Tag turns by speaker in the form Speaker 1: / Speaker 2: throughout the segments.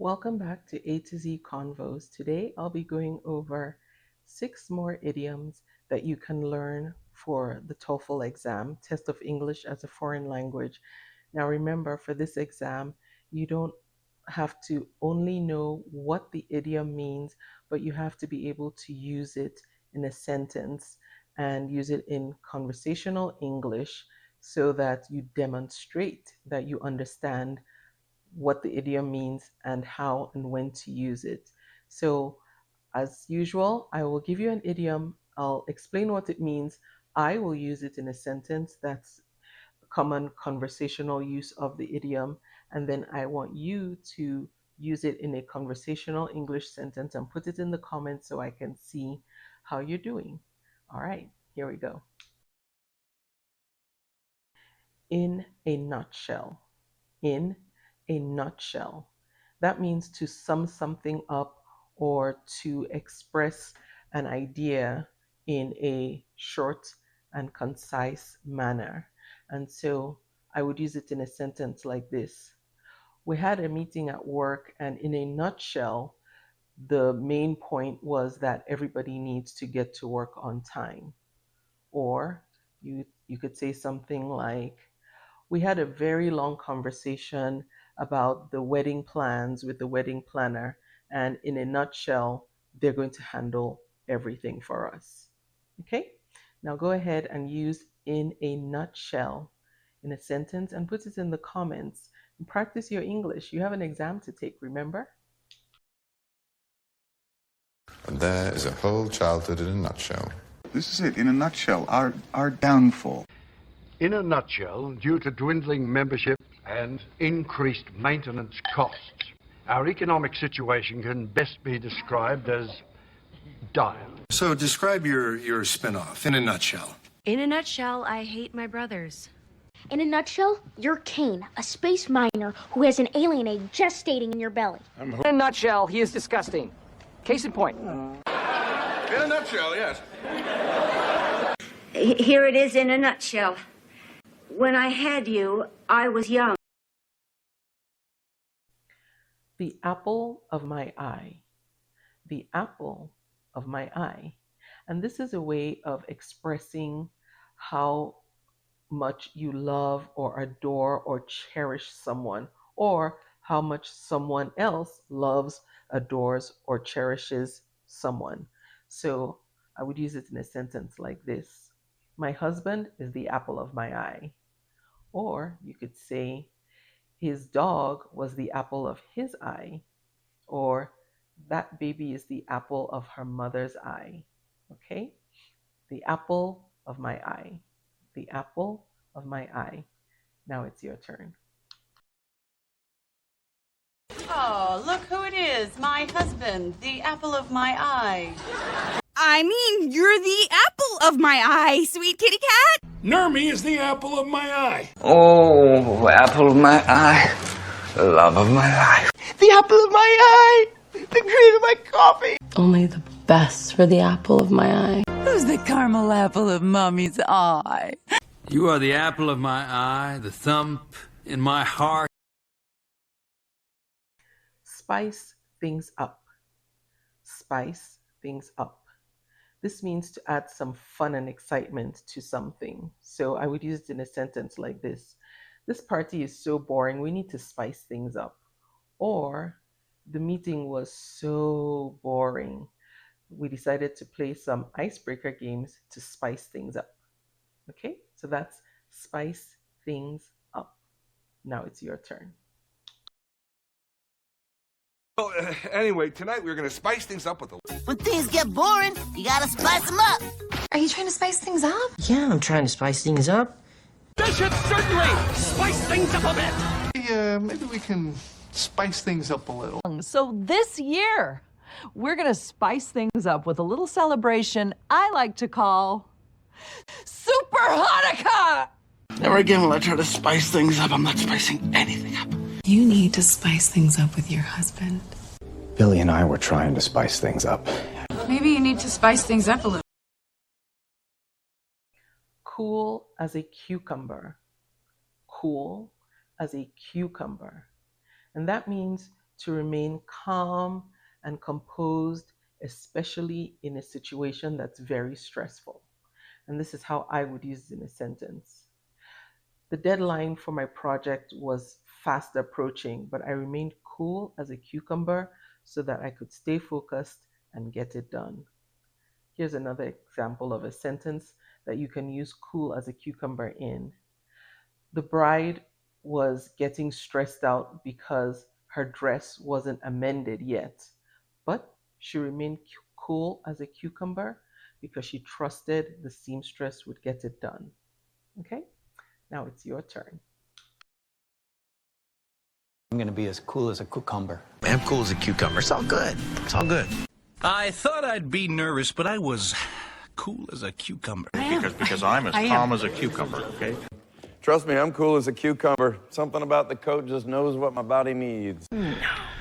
Speaker 1: Welcome back to A to Z Convos. Today I'll be going over 6 more idioms that you can learn for the TOEFL exam, Test of English as a Foreign Language. Now remember, for this exam, you don't have to only know what the idiom means, but you have to be able to use it in a sentence and use it in conversational English so that you demonstrate that you understand what the idiom means and how and when to use it. So, as usual, I will give you an idiom, I'll explain what it means. I will use it in a sentence that's common conversational use of the idiom, and then I want you to use it in a conversational English sentence and put it in the comments so I can see how you're doing. All right, here we go. In a nutshell. In a nutshell. That means to sum something up or to express an idea in a short and concise manner. And so I would use it in a sentence like this. We had a meeting at work, and in a nutshell, the main point was that everybody needs to get to work on time. Or you could say something like, we had a very long conversation about the wedding plans with the wedding planner, and in a nutshell, they're going to handle everything for us. Okay? Now go ahead and use in a nutshell in a sentence and put it in the comments and practice your English. You have an exam to take, remember?
Speaker 2: And there is a whole childhood in a nutshell.
Speaker 3: This is it, in a nutshell, our downfall.
Speaker 4: In a nutshell, due to dwindling membership and increased maintenance costs, our economic situation can best be described as dire.
Speaker 5: So describe your spin-off in a nutshell.
Speaker 6: In a nutshell, I hate my brothers.
Speaker 7: In a nutshell, you're Kane, a space miner who has an alien egg gestating in your belly.
Speaker 8: In a nutshell, he is disgusting. Case in point.
Speaker 9: In a nutshell, yes.
Speaker 10: Here it is in a nutshell. When I had you, I was young.
Speaker 1: The apple of my eye. The apple of my eye. And this is a way of expressing how much you love or adore or cherish someone, or how much someone else loves, adores, or cherishes someone. So I would use it in a sentence like this. My husband is the apple of my eye. Or you could say, his dog was the apple of his eye. Or that baby is the apple of her mother's eye. Okay? The apple of my eye. The apple of my eye. Now it's your turn.
Speaker 11: Oh, look who it is. My husband, the apple of my eye.
Speaker 12: I mean, you're the apple of my eye, sweet kitty cat.
Speaker 13: Nermy is the apple of my eye.
Speaker 14: Oh, apple of my eye, the love of my life.
Speaker 15: The apple of my eye, the cream of my coffee.
Speaker 16: Only the best for the apple of my eye.
Speaker 17: Who's the caramel apple of mommy's eye?
Speaker 13: You are the apple of my eye, the thump in my heart.
Speaker 1: Spice things up. Spice things up. This means to add some fun and excitement to something. So I would use it in a sentence like this. This party is so boring, we need to spice things up. Or, the meeting was so boring, we decided to play some icebreaker games to spice things up. Okay, so that's spice things up. Now it's your turn.
Speaker 9: Well, anyway, tonight we're going to spice things up with a...
Speaker 15: When things get boring, you gotta spice them up.
Speaker 6: Are you trying to spice things up?
Speaker 8: Yeah, I'm trying to spice things up.
Speaker 13: This should certainly spice things up a bit.
Speaker 5: Maybe we can spice things up a little.
Speaker 17: So this year, we're gonna spice things up with a little celebration I like to call Super Hanukkah!
Speaker 15: Never again will I try to spice things up. I'm not spicing anything up.
Speaker 16: You need to spice things up with your husband.
Speaker 14: Billy and I were trying to spice things up.
Speaker 6: Maybe you need to spice things up a little.
Speaker 1: Cool as a cucumber. Cool as a cucumber. And that means to remain calm and composed, especially in a situation that's very stressful. And this is how I would use it in a sentence. The deadline for my project was fast approaching, but I remained cool as a cucumber so that I could stay focused and get it done. Here's another example of a sentence that you can use cool as a cucumber in. The bride was getting stressed out because her dress wasn't amended yet, but she remained cool as a cucumber because she trusted the seamstress would get it done. Okay, now it's your turn.
Speaker 18: I'm gonna be as cool as a cucumber.
Speaker 15: I'm cool as a cucumber. It's all good. It's all good.
Speaker 19: I thought I'd be nervous, but I was cool as a cucumber.
Speaker 3: Because I'm as calm as a cucumber, okay?
Speaker 14: Trust me, I'm cool as a cucumber. Something about the coat just knows what my body needs.
Speaker 6: No.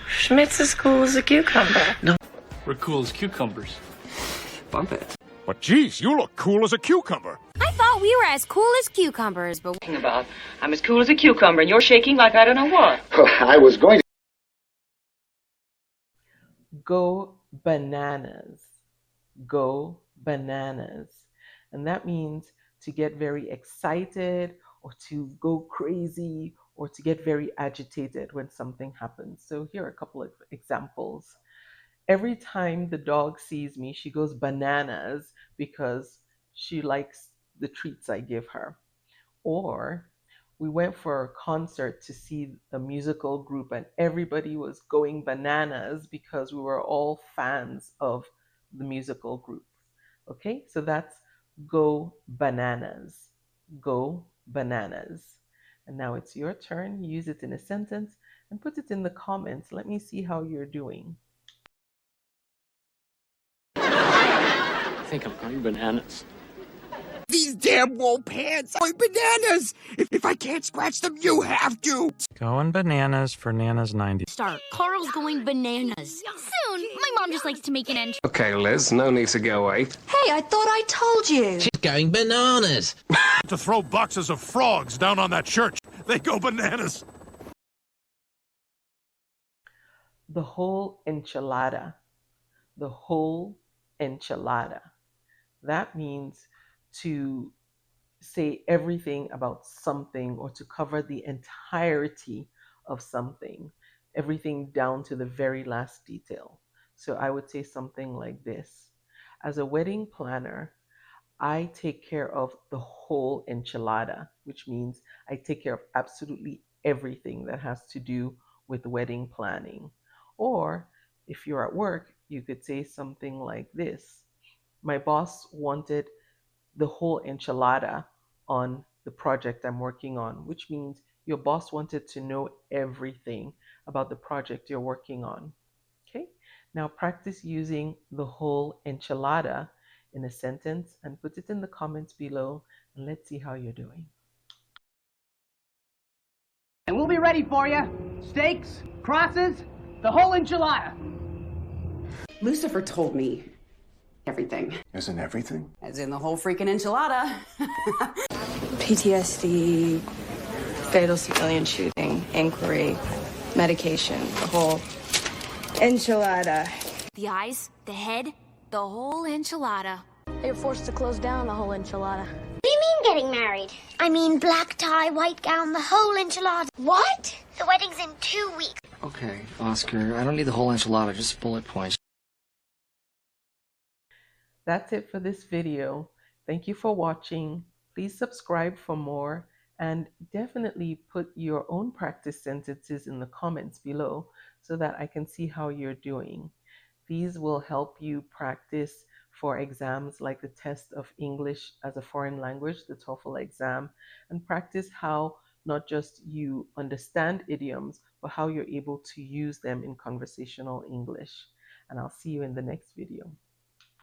Speaker 6: Schmitz is cool as a cucumber.
Speaker 15: No. We're cool as cucumbers. Bump it.
Speaker 9: But geez, you look cool as a cucumber.
Speaker 6: I thought we were as cool as cucumbers, but
Speaker 11: About, I'm as cool as a cucumber, and you're shaking like I don't know what.
Speaker 3: I was going to.
Speaker 1: Go bananas. Go bananas. And that means to get very excited or to go crazy or to get very agitated when something happens. So here are a couple of examples. Every time the dog sees me, she goes bananas because she likes the treats I give her. Or we went for a concert to see a musical group and everybody was going bananas because we were all fans of the musical group. Okay, so that's go bananas. Go bananas. And now it's your turn. Use it in a sentence and put it in the comments. Let me see how you're doing.
Speaker 15: I think I'm going bananas.
Speaker 9: These damn wool pants are bananas. If I can't scratch them, you have to.
Speaker 18: Going bananas for Nana's 90.
Speaker 7: Start. Carl's going bananas. Soon. My mom just likes to make an entry.
Speaker 15: Okay, Liz, no need to go away.
Speaker 17: Hey, I thought I told you.
Speaker 19: She's going bananas.
Speaker 9: To throw boxes of frogs down on that church, they go bananas.
Speaker 1: The whole enchilada. The whole enchilada. That means to say everything about something or to cover the entirety of something, everything down to the very last detail. So I would say something like this. As a wedding planner, I take care of the whole enchilada, which means I take care of absolutely everything that has to do with wedding planning. Or if you're at work, you could say something like this. My boss wanted the whole enchilada on the project I'm working on, which means your boss wanted to know everything about the project you're working on. Okay, now practice using the whole enchilada in a sentence and put it in the comments below, and let's see how you're doing.
Speaker 8: And we'll be ready for you. Steaks, crosses, the whole enchilada.
Speaker 11: Lucifer told me everything.
Speaker 3: Isn't everything?
Speaker 11: As in the whole freaking enchilada.
Speaker 6: PTSD, fatal civilian shooting, inquiry, medication, the whole enchilada.
Speaker 7: The eyes, the head, the whole enchilada. They were forced to close down the whole enchilada.
Speaker 10: What do you mean getting married? I mean black tie, white gown, the whole enchilada. What? The wedding's in 2 weeks.
Speaker 15: Okay, Oscar, I don't need the whole enchilada, just bullet points.
Speaker 1: That's it for this video. Thank you for watching. Please subscribe for more and definitely put your own practice sentences in the comments below so that I can see how you're doing. These will help you practice for exams like the test of English as a foreign language, the TOEFL exam, and practice how not just you understand idioms, but how you're able to use them in conversational English. And I'll see you in the next video.